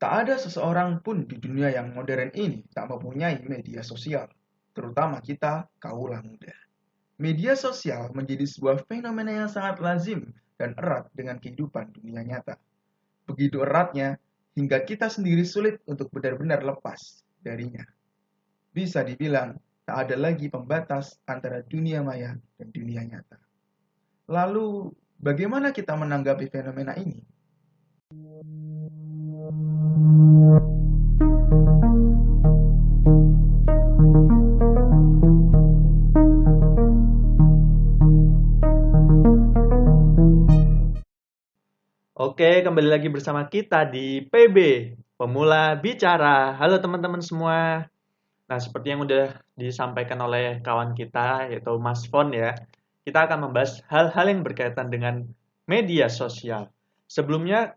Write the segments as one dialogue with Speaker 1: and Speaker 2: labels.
Speaker 1: Tak ada seseorang pun di dunia yang modern ini tak mempunyai media sosial, terutama kita kaula muda. Media sosial menjadi sebuah fenomena yang sangat lazim dan erat dengan kehidupan dunia nyata. Begitu eratnya hingga kita sendiri sulit untuk benar-benar lepas darinya. Bisa dibilang tak ada lagi pembatas antara dunia maya dan dunia nyata. Lalu, bagaimana kita menanggapi fenomena ini?
Speaker 2: Oke, kembali lagi bersama kita di PB, Pemula Bicara. Halo teman-teman semua. Nah, seperti yang udah disampaikan oleh kawan kita, yaitu Mas Fon ya, kita akan membahas hal-hal yang berkaitan dengan media sosial. Sebelumnya,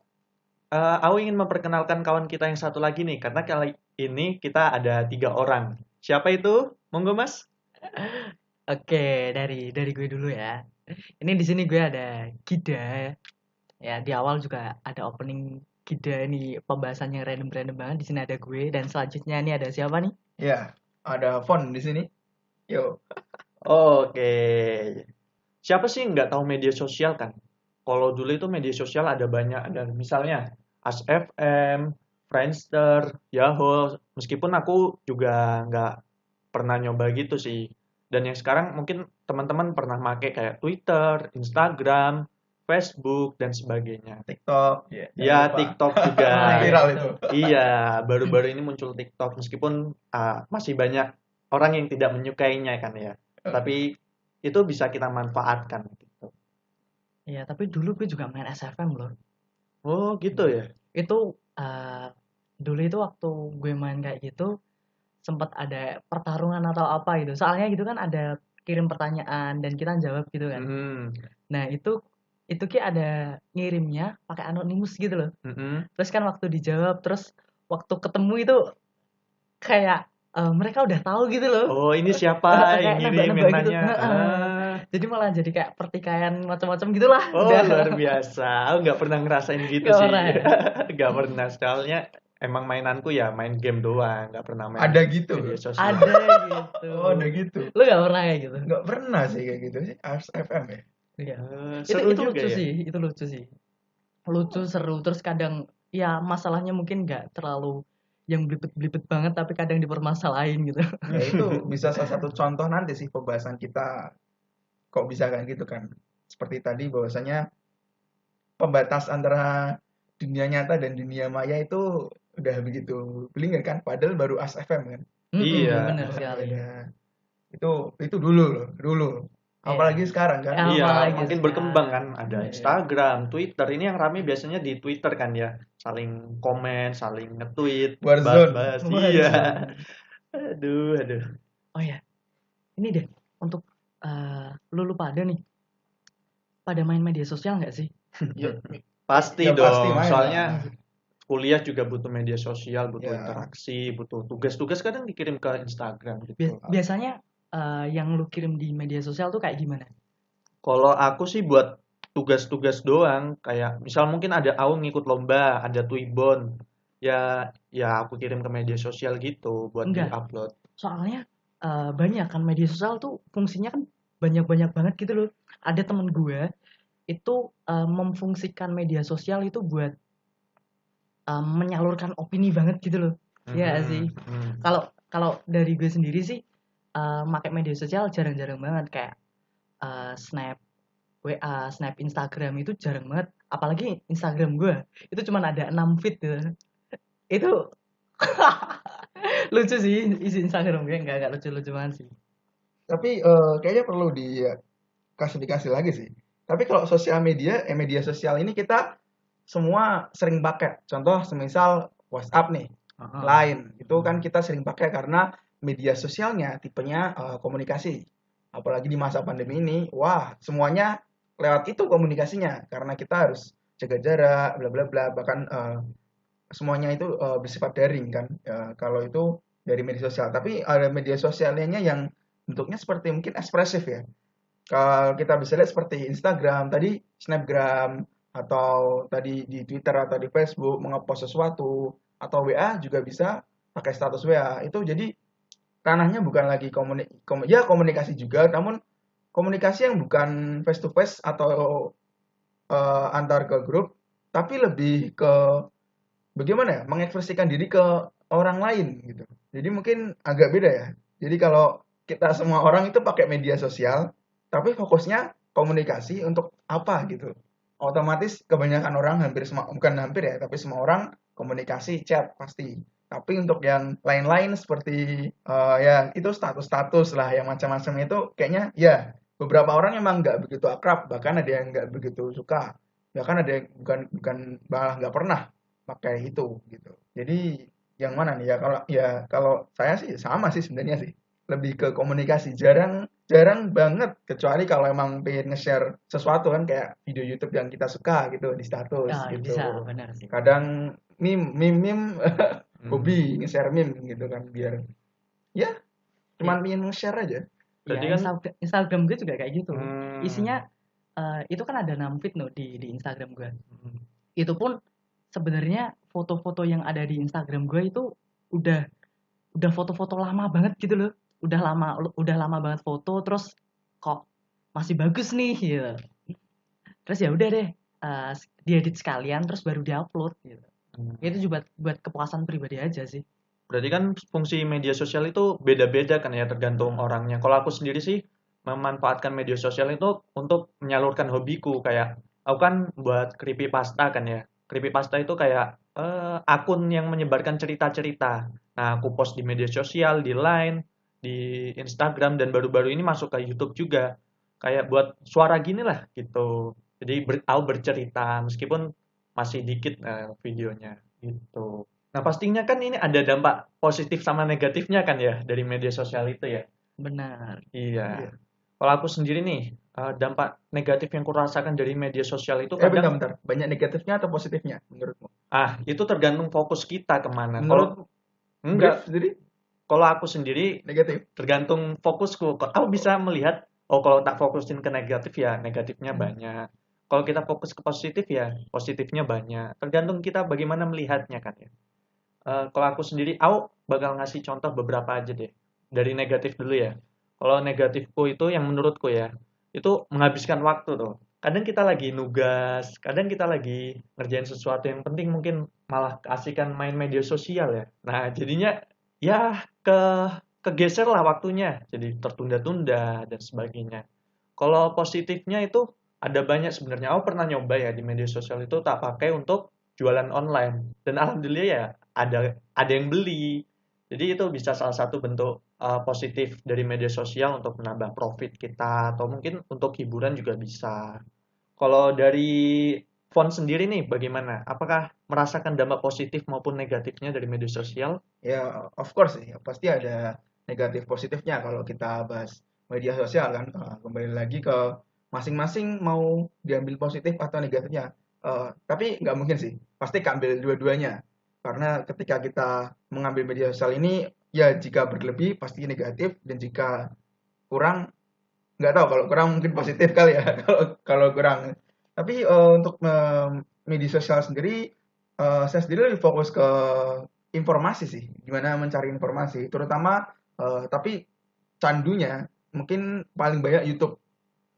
Speaker 2: aku ingin memperkenalkan kawan kita yang satu lagi nih, karena kali ini kita ada 3 orang. Siapa itu? Monggo Mas.
Speaker 3: Oke, dari gue dulu ya. Ini di sini gue ada Gida. Ya, di awal juga ada opening Gida ini pembahasan yang random-random banget. Di sini ada gue dan selanjutnya ini ada siapa nih?
Speaker 1: Ya, ada font di sini. Yuk.
Speaker 2: Oke. Siapa sih nggak tahu media sosial kan? Kalau dulu itu media sosial ada banyak, ada misalnya ASFM, Friendster, Yahoo. Meskipun aku juga nggak pernah nyoba gitu sih. Dan yang sekarang mungkin teman-teman pernah pakai kayak Twitter, Instagram, Facebook dan sebagainya.
Speaker 1: TikTok, ya, jangan
Speaker 2: Ya,
Speaker 1: lupa.
Speaker 2: TikTok juga.
Speaker 3: Oh iya,
Speaker 1: Viral itu.
Speaker 3: TikTok.
Speaker 2: Iya, baru-baru ini muncul TikTok meskipun masih banyak orang yang tidak menyukainya kan ya. Tapi itu bisa kita manfaatkan gitu.
Speaker 3: Iya, tapi dulu gue juga main SFM loh.
Speaker 2: Oh, gitu ya.
Speaker 3: Itu dulu itu waktu gue main kayak gitu sempat ada pertarungan atau apa gitu. Soalnya gitu kan ada kirim pertanyaan dan kita jawab gitu kan.
Speaker 2: Hmm.
Speaker 3: Nah, itu Ki ada ngirimnya pakai anonimus gitu loh.
Speaker 2: Mm-mm.
Speaker 3: Terus kan waktu dijawab, terus waktu ketemu itu kayak mereka udah tahu gitu loh.
Speaker 2: Oh, ini siapa yang
Speaker 3: Kayak
Speaker 2: ngirim,
Speaker 3: nembak-nembak
Speaker 2: yang
Speaker 3: gitu.
Speaker 2: nanya?
Speaker 3: Jadi malah jadi kayak pertikaian macam-macam gitulah.
Speaker 2: Oh,
Speaker 3: Udah
Speaker 2: luar biasa. Aku nggak pernah ngerasain gitu
Speaker 3: gak
Speaker 2: sih.
Speaker 3: pernah ya.
Speaker 2: Nggak pernah. Soalnya emang mainanku ya main game doang. Nggak pernah main
Speaker 1: Ada gitu.
Speaker 2: media sosial.
Speaker 3: Ada gitu.
Speaker 1: Oh, ada gitu.
Speaker 3: Lu gak pernah kayak gitu?
Speaker 1: Nggak pernah sih kayak gitu sih. FM ya.
Speaker 3: Iya.
Speaker 2: Seru
Speaker 3: Itu
Speaker 2: juga
Speaker 3: lucu
Speaker 2: ya.
Speaker 3: sih, itu lucu sih. Lucu, seru, terus kadang ya masalahnya mungkin nggak terlalu yang blibet-blibet banget tapi kadang dipermasalahin gitu.
Speaker 1: Ya itu bisa salah satu contoh nanti sih pembahasan kita kok bisa kayak gitu kan. Seperti tadi bahwasanya pembatas antara dunia nyata dan dunia maya itu udah begitu belinger kan. Padahal baru As FM kan.
Speaker 2: Iya.
Speaker 3: Bener sekali.
Speaker 1: Beda. Itu dulu loh, dulu.
Speaker 3: Iya.
Speaker 1: Apalagi sekarang kan.
Speaker 2: Iya,
Speaker 3: Apalagi
Speaker 2: makin
Speaker 3: sekarang.
Speaker 2: berkembang kan. Ada
Speaker 3: Iya.
Speaker 2: Instagram, Twitter. Ini yang rame biasanya di Twitter kan ya. Saling komen, saling nge-tweet,
Speaker 1: Warzone.
Speaker 2: bahas-bahas.
Speaker 3: Warzone.
Speaker 2: Iya. Aduh, aduh.
Speaker 3: Oh ya, ini deh untuk lu pada nih, pada main media sosial nggak sih?
Speaker 1: Ya,
Speaker 2: Pasti
Speaker 1: ya pasti
Speaker 2: dong.
Speaker 1: main
Speaker 2: Soalnya
Speaker 1: lah.
Speaker 2: kuliah juga butuh media sosial, butuh
Speaker 1: Ya.
Speaker 2: interaksi, butuh tugas-tugas kadang dikirim ke Instagram gitu.
Speaker 3: Biasanya yang lu kirim di media sosial tuh kayak gimana?
Speaker 2: Kalau aku sih buat tugas-tugas doang, kayak misal mungkin ada aku ngikut lomba, ada Twibbon. Ya aku kirim ke media sosial gitu buat
Speaker 3: Enggak.
Speaker 2: di-upload.
Speaker 3: Soalnya banyak kan media sosial tuh fungsinya kan banyak-banyak banget gitu loh. Ada temen gue itu memfungsikan media sosial itu buat menyalurkan opini banget gitu loh. Iya
Speaker 2: Mhm,
Speaker 3: sih.
Speaker 2: mhm.
Speaker 3: Kalau dari gue sendiri sih pakai media sosial jarang-jarang banget kayak Snap WA, Snap Instagram itu jarang banget. Apalagi Instagram gue itu cuma ada 6 feed gitu. Itu lucu sih isi Instagram gue nggak lucu-lucu banget sih.
Speaker 1: Tapi kayaknya perlu diklasifikasi lagi sih. Tapi kalau sosial media, media sosial ini kita semua sering pakai. Contoh semisal WhatsApp nih, Line. Itu kan kita sering pakai karena media sosialnya tipenya komunikasi. Apalagi di masa pandemi ini, wah semuanya lewat itu komunikasinya. Karena kita harus jaga jarak, bla bla bla. Bahkan semuanya itu bersifat daring kan. Kalau itu dari media sosial. Tapi ada media sosialnya yang bentuknya seperti mungkin ekspresif ya. Kalau kita bisa lihat seperti Instagram, tadi Snapgram, atau tadi di Twitter atau di Facebook mengepost sesuatu, atau WA juga bisa pakai status WA. Itu jadi ranahnya bukan lagi komunikasi juga, namun komunikasi yang bukan face to face atau antar ke grup, tapi lebih ke bagaimana ya mengekspresikan diri ke orang lain gitu. Jadi mungkin agak beda ya. Jadi kalau kita semua orang itu pakai media sosial, tapi fokusnya komunikasi untuk apa gitu. Otomatis kebanyakan orang bukan hampir ya, tapi semua orang komunikasi chat pasti. Tapi untuk yang lain-lain seperti yang itu status-status lah yang macam-macam itu kayaknya ya beberapa orang emang nggak begitu akrab, bahkan ada yang nggak begitu suka, bahkan ada yang bukan malah nggak pernah pakai itu gitu. Jadi yang mana nih kalau saya sih sama sih sebenarnya sih. Lebih ke komunikasi. Jarang banget kecuali kalau emang pengen nge-share sesuatu kan kayak video YouTube yang kita suka gitu di status
Speaker 3: Nah,
Speaker 1: gitu.
Speaker 3: bisa benar sih.
Speaker 1: Kadang meme hobi nge-share meme gitu kan biar ya cuman pengen nge-share aja.
Speaker 2: Berarti
Speaker 3: Ya,
Speaker 2: kan
Speaker 3: Instagram gue juga kayak gitu.
Speaker 2: Hmm.
Speaker 3: Isinya itu kan ada 6 feed di Instagram gue. Itu pun sebenarnya foto-foto yang ada di Instagram gue itu udah foto-foto lama banget gitu loh. Udah lama banget foto, terus kok masih bagus nih gitu. Terus ya udah deh diedit sekalian terus baru diupload gitu. Itu juga buat kepuasan pribadi aja sih.
Speaker 2: Berarti kan fungsi media sosial itu beda-beda kan ya tergantung orangnya. Kalau aku sendiri sih memanfaatkan media sosial itu untuk menyalurkan hobiku, kayak aku kan buat creepypasta kan ya. Creepypasta itu kayak akun yang menyebarkan cerita-cerita. Nah, aku post di media sosial, di Line, di Instagram, dan baru-baru ini masuk ke YouTube juga. Kayak buat suara gini lah gitu. Jadi aku bercerita meskipun masih dikit videonya gitu. Nah, pastinya kan ini ada dampak positif sama negatifnya kan ya dari media sosial itu ya.
Speaker 3: Benar.
Speaker 2: Iya. Kalau aku sendiri nih, dampak negatif yang kurasakan dari media sosial itu
Speaker 1: bentar. Banyak negatifnya atau positifnya menurutmu?
Speaker 2: itu tergantung fokus kita kemana.
Speaker 1: Menurut
Speaker 2: enggak,
Speaker 1: sendiri
Speaker 2: kalau aku sendiri
Speaker 1: negatif.
Speaker 2: tergantung fokusku. Aku bisa melihat, kalau tak fokusin ke negatif ya negatifnya banyak. Kalau kita fokus ke positif ya positifnya banyak. Tergantung kita bagaimana melihatnya kan ya. Kalau aku sendiri, aku bakal ngasih contoh beberapa aja deh. Dari negatif dulu ya. Kalau negatifku itu yang menurutku ya, itu menghabiskan waktu tuh. Kadang kita lagi nugas, kadang kita lagi ngerjain sesuatu yang penting, mungkin malah keasikan main media sosial ya. Nah, jadinya ya kegeser lah waktunya. Jadi tertunda-tunda dan sebagainya. Kalau positifnya itu ada banyak sebenarnya. Aku pernah nyoba ya di media sosial itu tak pakai untuk jualan online. Dan alhamdulillah ya ada yang beli. Jadi itu bisa salah satu bentuk positif dari media sosial untuk menambah profit kita, atau mungkin untuk hiburan juga bisa. Kalau dari Font sendiri nih bagaimana? Apakah merasakan dampak positif maupun negatifnya dari media sosial?
Speaker 1: Ya, of course sih. Pasti ada negatif positifnya kalau kita bahas media sosial kan. Kembali lagi ke masing-masing mau diambil positif atau negatifnya. Tapi nggak mungkin sih. Pasti ambil dua-duanya. Karena ketika kita mengambil media sosial ini, ya jika berlebih pasti negatif, dan jika kurang, nggak tahu, kalau kurang mungkin positif kali ya. Kalau kurang. Tapi untuk media sosial sendiri, saya sendiri lebih fokus ke informasi sih, gimana mencari informasi, terutama tapi candunya mungkin paling banyak YouTube.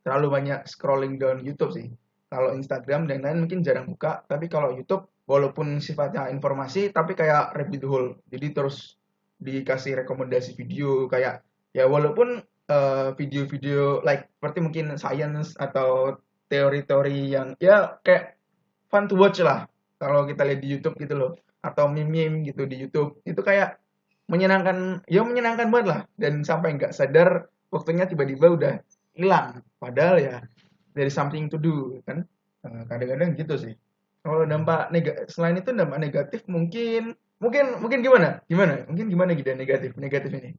Speaker 1: Terlalu banyak scrolling down YouTube sih. Kalau Instagram dan lain mungkin jarang buka, tapi kalau YouTube walaupun sifatnya informasi tapi kayak rabbit hole. Jadi terus dikasih rekomendasi video kayak ya walaupun video-video like seperti mungkin science atau teori-teori yang ya kayak fun to watch lah kalau kita lihat di YouTube gitu loh, atau meme-meme gitu di YouTube itu kayak menyenangkan banget lah, dan sampai nggak sadar waktunya tiba-tiba udah hilang, padahal ya dari something to do kan. Kadang-kadang gitu sih. Kalau selain itu dampak negatif mungkin gimana mungkin gimana gitu negatif ini.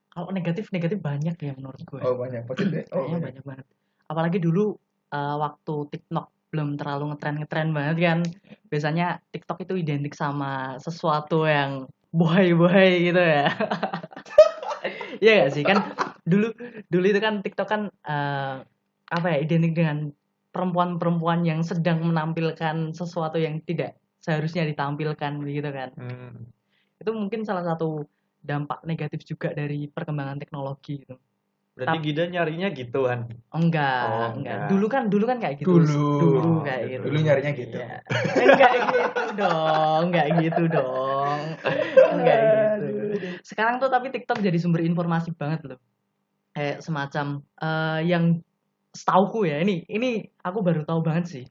Speaker 3: Kalau negatif banyak ya menurut gue.
Speaker 1: Banyak positif.
Speaker 3: Banyak banget. Apalagi dulu waktu TikTok belum terlalu ngetren banget kan. Biasanya TikTok itu identik sama sesuatu yang bohai gitu ya. Iya gak sih, kan dulu itu kan TikTok kan identik dengan perempuan-perempuan yang sedang menampilkan sesuatu yang tidak seharusnya ditampilkan gitu kan. Itu mungkin salah satu dampak negatif juga dari perkembangan teknologi gitu.
Speaker 2: Berarti Gida nyarinya gituan.
Speaker 3: Enggak.
Speaker 2: enggak.
Speaker 3: Dulu kan kayak gitu. Dulu kayak gitu.
Speaker 1: Dulu nyarinya gitu.
Speaker 3: Iya. Enggak gitu dong. Enggak gitu dong. Enggak gitu. Sekarang tuh tapi TikTok jadi sumber informasi banget loh. Kayak semacam yang setauku ya, ini aku baru tahu banget sih.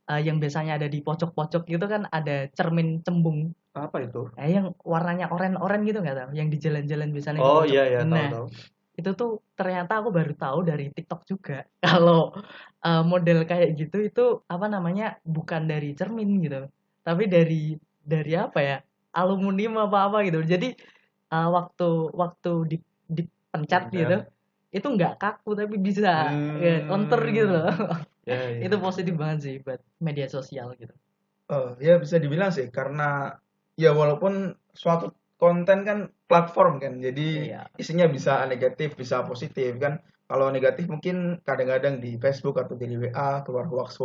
Speaker 3: Yang biasanya ada di pojok-pojok gitu kan ada cermin cembung.
Speaker 2: Apa itu?
Speaker 3: Yang warnanya oranye gitu nggak tahu, yang di jalan-jalan biasanya di
Speaker 2: Oh
Speaker 3: pojok.
Speaker 2: iya
Speaker 3: Nah,
Speaker 2: tahu.
Speaker 3: itu tuh ternyata aku baru tahu dari TikTok juga. Kalau model kayak gitu itu apa namanya bukan dari cermin gitu, tapi dari apa ya, aluminium apa gitu. Jadi waktu dipencet gitu, itu nggak kaku tapi bisa counter gitu loh. Itu positif banget sih buat media sosial gitu.
Speaker 1: Ya bisa dibilang sih, karena ya walaupun suatu konten kan platform kan, jadi isinya bisa negatif bisa positif kan. Kalau negatif mungkin kadang-kadang di Facebook atau di WA keluar hoax.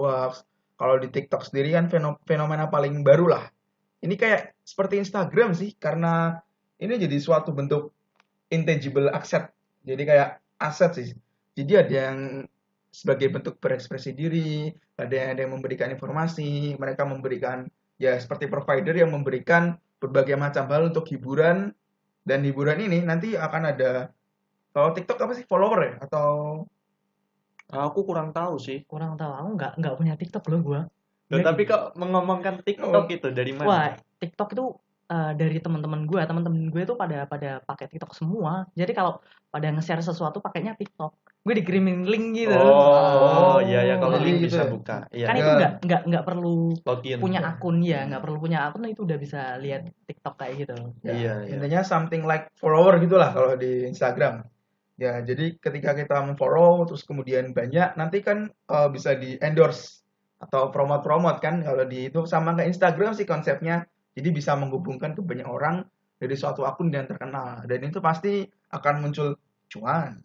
Speaker 1: Kalau di TikTok sendiri kan fenomena paling baru lah. Ini kayak seperti Instagram sih, karena ini jadi suatu bentuk intangible asset. Jadi kayak aset sih. Jadi ada yang sebagai bentuk berekspresi diri, ada yang memberikan informasi, mereka memberikan ya seperti provider yang memberikan berbagai macam hal untuk hiburan, dan hiburan ini nanti akan ada, kalau TikTok apa sih, follower ya atau
Speaker 2: Aku kurang tahu sih.
Speaker 3: Aku nggak punya TikTok loh gua.
Speaker 2: Loh, tapi kok mengomongkan TikTok itu dari mana?
Speaker 3: Wah, TikTok itu dari teman-teman gue itu pada pakai TikTok semua. Jadi kalau pada nge-share sesuatu pakainya TikTok. Gue dikirimin link gitu.
Speaker 2: Iya kalau
Speaker 1: jadi
Speaker 2: link
Speaker 1: gitu
Speaker 2: bisa
Speaker 1: ya.
Speaker 2: buka.
Speaker 3: Kan itu nggak perlu
Speaker 2: Login.
Speaker 3: punya akun ya, nggak perlu punya akun itu udah bisa lihat TikTok kayak gitu.
Speaker 1: Ya, intinya something like follower gitulah kalau di Instagram. Ya, jadi ketika kita memfollow terus kemudian banyak, nanti kan bisa di endorse atau promote kan kalau di itu, sama kayak Instagram sih konsepnya. Jadi bisa menghubungkan ke banyak orang dari suatu akun yang terkenal, dan itu pasti akan muncul cuan.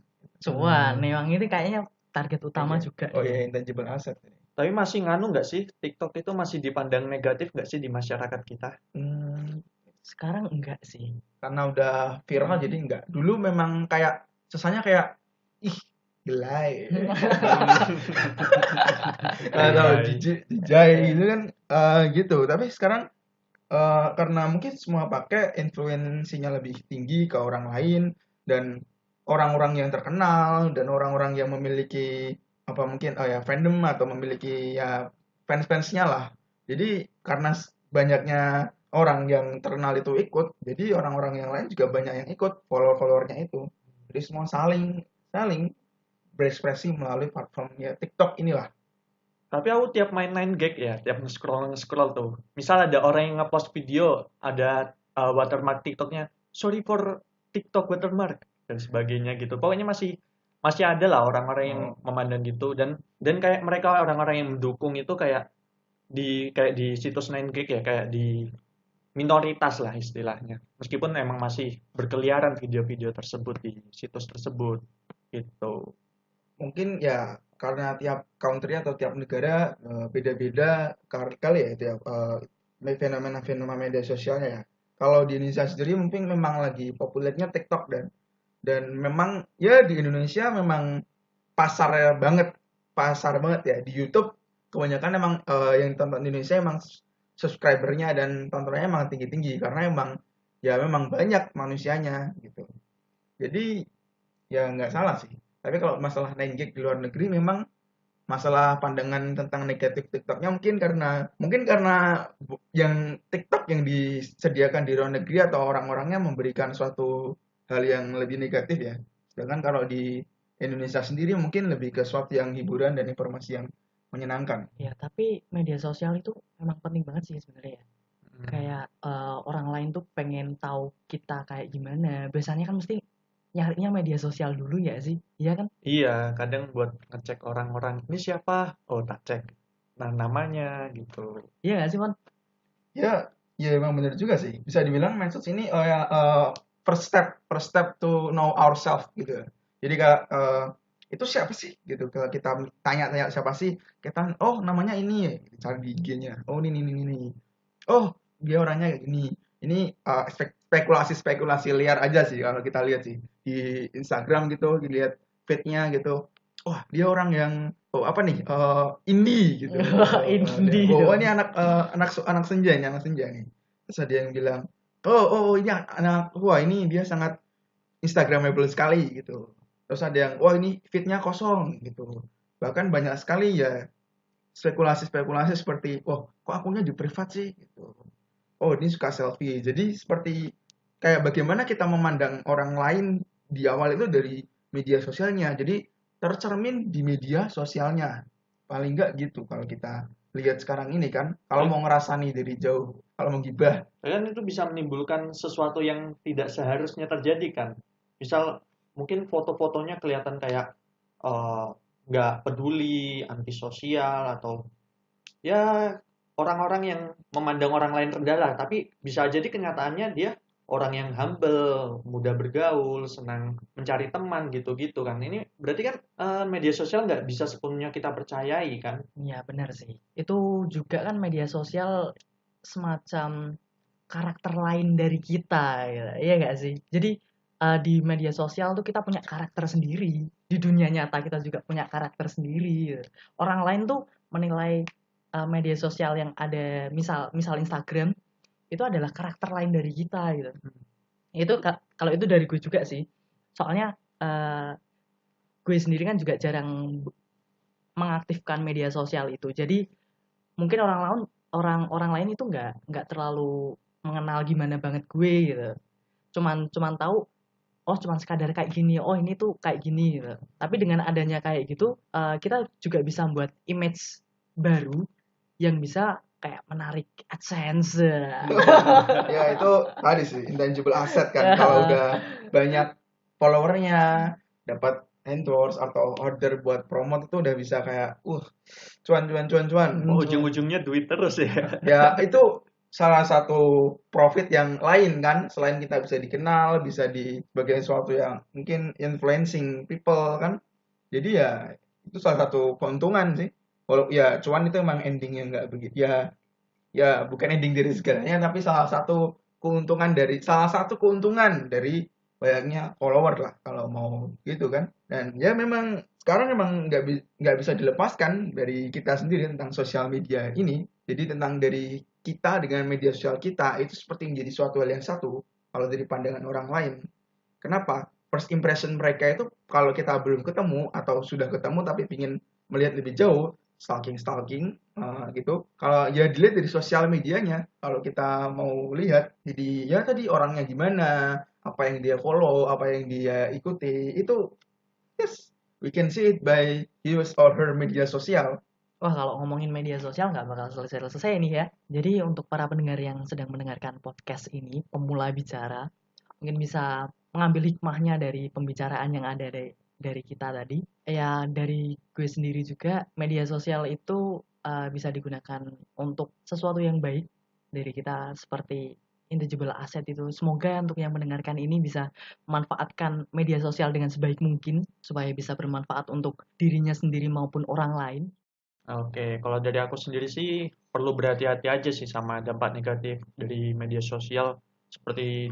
Speaker 3: Memang ini kayaknya target utama juga.
Speaker 1: Oh iya, intangible asset.
Speaker 2: Tapi masih nganu nggak sih, TikTok itu masih dipandang negatif nggak sih di masyarakat kita?
Speaker 3: Sekarang enggak sih.
Speaker 1: Karena udah viral jadi enggak. Dulu memang kayak sesanya kayak ih gelai atau jijai gitu kan, gitu. Tapi sekarang karena mungkin semua pakai, influensinya lebih tinggi ke orang lain, dan orang-orang yang terkenal dan orang-orang yang memiliki apa mungkin fandom atau memiliki ya fans-fansnya lah. Jadi karena banyaknya orang yang terkenal itu ikut, jadi orang-orang yang lain juga banyak yang ikut, follower-followernya itu. Jadi semua saling berekspresi melalui platformnya TikTok inilah.
Speaker 2: Tapi aku tiap main 9 gag ya, tiap nge-scroll tuh. Misal ada orang yang nge-post video, ada watermark TikToknya, sorry for TikTok watermark, dan sebagainya gitu. Pokoknya masih ada lah orang-orang yang memandang gitu, dan kayak mereka orang-orang yang mendukung itu kayak di situs 9 gag ya, kayak di minoritas lah istilahnya. Meskipun emang masih berkeliaran video-video tersebut di situs tersebut gitu.
Speaker 1: Mungkin ya karena tiap country atau tiap negara beda-beda kali ya itu ya, fenomena media sosialnya ya. Kalau di Indonesia sendiri mungkin memang lagi populernya TikTok, dan memang ya di Indonesia memang pasar banget ya di YouTube. Kebanyakan emang yang tonton di Indonesia emang subscribernya dan tontonannya emang tinggi-tinggi, karena memang banyak manusianya gitu. Jadi ya nggak salah sih. Tapi kalau masalah 9 gig di luar negeri, memang masalah pandangan tentang negatif TikToknya mungkin karena yang TikTok yang disediakan di luar negeri atau orang-orangnya memberikan suatu hal yang lebih negatif ya. Sedangkan kalau di Indonesia sendiri mungkin lebih ke suatu yang hiburan dan informasi yang menyenangkan.
Speaker 3: Ya, tapi media sosial itu memang penting banget sih sebenarnya ya. Kayak orang lain tuh pengen tahu kita kayak gimana. Biasanya kan mesti nyarinya media sosial dulu ya sih, iya kan?
Speaker 2: Iya, kadang buat ngecek orang-orang ini siapa, oh tak cek namanya gitu.
Speaker 3: Iya nggak sih, Mon?
Speaker 1: Ya emang benar juga sih. Bisa dibilang medsos ini first step to know ourselves gitu. Jadi itu siapa sih gitu. Kalau kita tanya siapa sih, kita namanya ini, cari di IG-nya. Oh ini. oh dia orangnya kayak gini. Ini spekulasi liar aja sih kalau kita lihat sih di Instagram gitu, dilihat feed-nya gitu. Wah, dia orang yang oh apa nih? Indie gitu.
Speaker 3: Indie.
Speaker 1: Oh, ini anak senja ini, anak senja nih. Terus ada yang bilang, "Oh, ini anak wah ini dia sangat Instagramable sekali," gitu. Terus ada yang, "Wah, ini feed-nya kosong," gitu. Bahkan banyak sekali ya spekulasi-spekulasi seperti, "Wah, kok akunnya di-privat sih?" gitu. Oh, ini suka selfie. Jadi seperti kayak bagaimana kita memandang orang lain di awal itu dari media sosialnya. Jadi tercermin di media sosialnya. Paling enggak gitu kalau kita lihat sekarang ini kan. Kalau mau ngerasani dari jauh, kalau mau gibah.
Speaker 2: Kan itu bisa menimbulkan sesuatu yang tidak seharusnya terjadi kan. Misal mungkin foto-fotonya kelihatan kayak eh, nggak peduli, antisosial atau ya orang-orang yang memandang orang lain rendah lah. Tapi bisa jadi kenyataannya dia orang yang humble, mudah bergaul, senang mencari teman gitu-gitu kan. Ini berarti kan media sosial nggak bisa sepenuhnya kita percayai kan.
Speaker 3: Iya benar sih. Itu juga kan media sosial semacam karakter lain dari kita, gitu. Iya nggak sih? Jadi di media sosial tuh kita punya karakter sendiri. Di dunia nyata kita juga punya karakter sendiri, gitu. Orang lain tuh menilai media sosial yang ada misal Instagram itu adalah karakter lain dari kita, gitu. Itu kalau itu dari gue juga sih. Soalnya gue sendiri kan juga jarang mengaktifkan media sosial itu. Jadi mungkin orang lain itu nggak terlalu mengenal gimana banget gue gitu. Cuman tahu oh cuman sekadar kayak gini, oh ini tuh kayak gini gitu. Tapi dengan adanya kayak gitu, kita juga bisa buat image baru yang bisa kayak menarik AdSense.
Speaker 1: Ya itu tadi sih intangible asset kan. Kalau udah banyak followernya, dapat endorse atau order buat promote itu udah bisa kayak cuan.
Speaker 2: Oh, ujung-ujungnya duit terus ya.
Speaker 1: Ya itu salah satu profit yang lain kan, selain kita bisa dikenal, bisa di sebagai sesuatu yang mungkin influencing people kan. Jadi ya itu salah satu keuntungan sih. Walau ya cuan itu emang endingnya nggak begitu ya bukan ending dari segalanya tapi salah satu keuntungan dari banyaknya follower lah kalau mau gitu kan. Dan ya memang sekarang memang nggak bisa dilepaskan dari kita sendiri tentang sosial media ini. Jadi tentang dari kita dengan media sosial kita itu seperti menjadi suatu hal yang satu kalau dari pandangan orang lain. Kenapa? First impression mereka itu kalau kita belum ketemu atau sudah ketemu tapi ingin melihat lebih jauh, stalking gitu. Kalau ya dilihat dari sosial medianya, kalau kita mau lihat, jadi ya tadi orangnya gimana, apa yang dia follow, apa yang dia ikuti, itu yes, we can see it by his or her media sosial.
Speaker 3: Wah, kalau ngomongin media sosial nggak bakal selesai-selesai nih ya. Jadi untuk para pendengar yang sedang mendengarkan podcast ini, pemula bicara, mungkin bisa mengambil hikmahnya dari pembicaraan yang ada dari kita tadi. Ya, dari gue sendiri juga, media sosial itu bisa digunakan untuk sesuatu yang baik dari kita seperti intangible asset itu. Semoga untuk yang mendengarkan ini bisa memanfaatkan media sosial dengan sebaik mungkin supaya bisa bermanfaat untuk dirinya sendiri maupun orang lain.
Speaker 2: Oke, kalau dari aku sendiri sih perlu berhati-hati aja sih sama dampak negatif dari media sosial seperti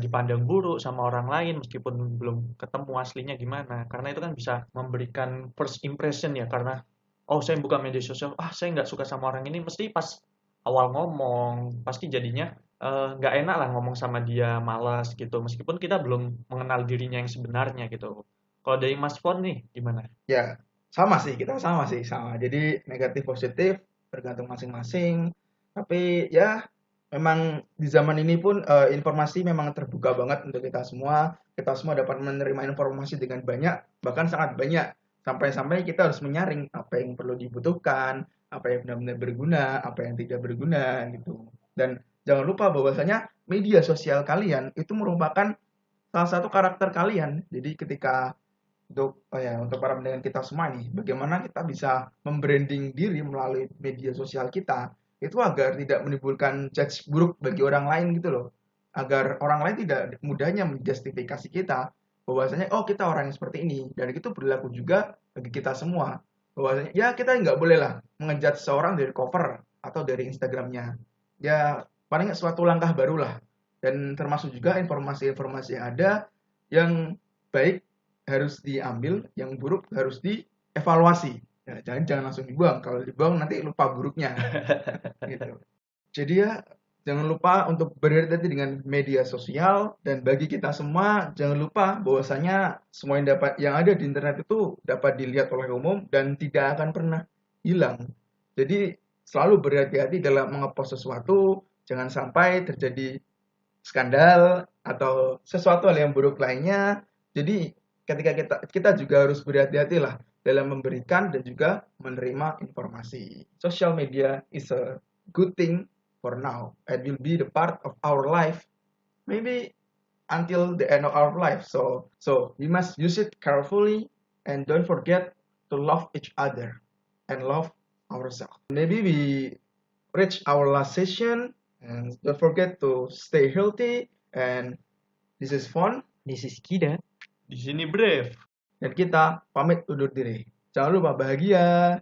Speaker 2: dipandang buruk sama orang lain meskipun belum ketemu aslinya gimana. Karena itu kan bisa memberikan first impression ya karena oh saya buka media sosial, saya nggak suka sama orang ini mesti pas awal ngomong pasti jadinya nggak enak lah ngomong sama dia, malas gitu meskipun kita belum mengenal dirinya yang sebenarnya gitu. Kalau dari Mas Fon nih gimana?
Speaker 1: Ya, sama sih, kita sama sih, sama. Jadi negatif positif tergantung masing-masing. Tapi ya memang di zaman ini pun informasi memang terbuka banget untuk kita semua. Kita semua dapat menerima informasi dengan banyak, bahkan sangat banyak. Sampai-sampai kita harus menyaring apa yang perlu dibutuhkan, apa yang benar-benar berguna, apa yang tidak berguna gitu. Dan jangan lupa bahwasanya media sosial kalian itu merupakan salah satu karakter kalian. Jadi ketika untuk para pendengar kita semua nih, bagaimana kita bisa membranding diri melalui media sosial kita itu agar tidak menimbulkan judge buruk bagi orang lain gitu loh, agar orang lain tidak mudahnya menjustifikasi kita bahwasanya oh kita orang yang seperti ini, dan itu berlaku juga bagi kita semua bahwasanya ya kita nggak boleh lah mengejudge seorang dari cover atau dari Instagramnya. Ya paling suatu langkah barulah. Dan termasuk juga informasi-informasi yang ada yang baik harus diambil, yang buruk harus dievaluasi. Ya, jangan langsung dibuang. Kalau dibuang nanti lupa buruknya. Gitu. Jadi ya jangan lupa untuk berhati-hati dengan media sosial, dan bagi kita semua jangan lupa bahwasanya semua yang ada di internet itu dapat dilihat oleh umum dan tidak akan pernah hilang. Jadi selalu berhati-hati dalam mengepost sesuatu, jangan sampai terjadi skandal atau sesuatu hal yang buruk lainnya. Jadi ketika kita juga harus berhati-hati lah dalam memberikan dan juga menerima informasi. Social media is a good thing for now. It will be the part of our life, maybe until the end of our life. So we must use it carefully and don't forget to love each other and love ourselves. Maybe we reach our last session, and don't forget to stay healthy. And this is Fon,
Speaker 3: This is Kida.
Speaker 2: Di sini Brave.
Speaker 1: dan kita pamit undur diri. Jangan lupa bahagia.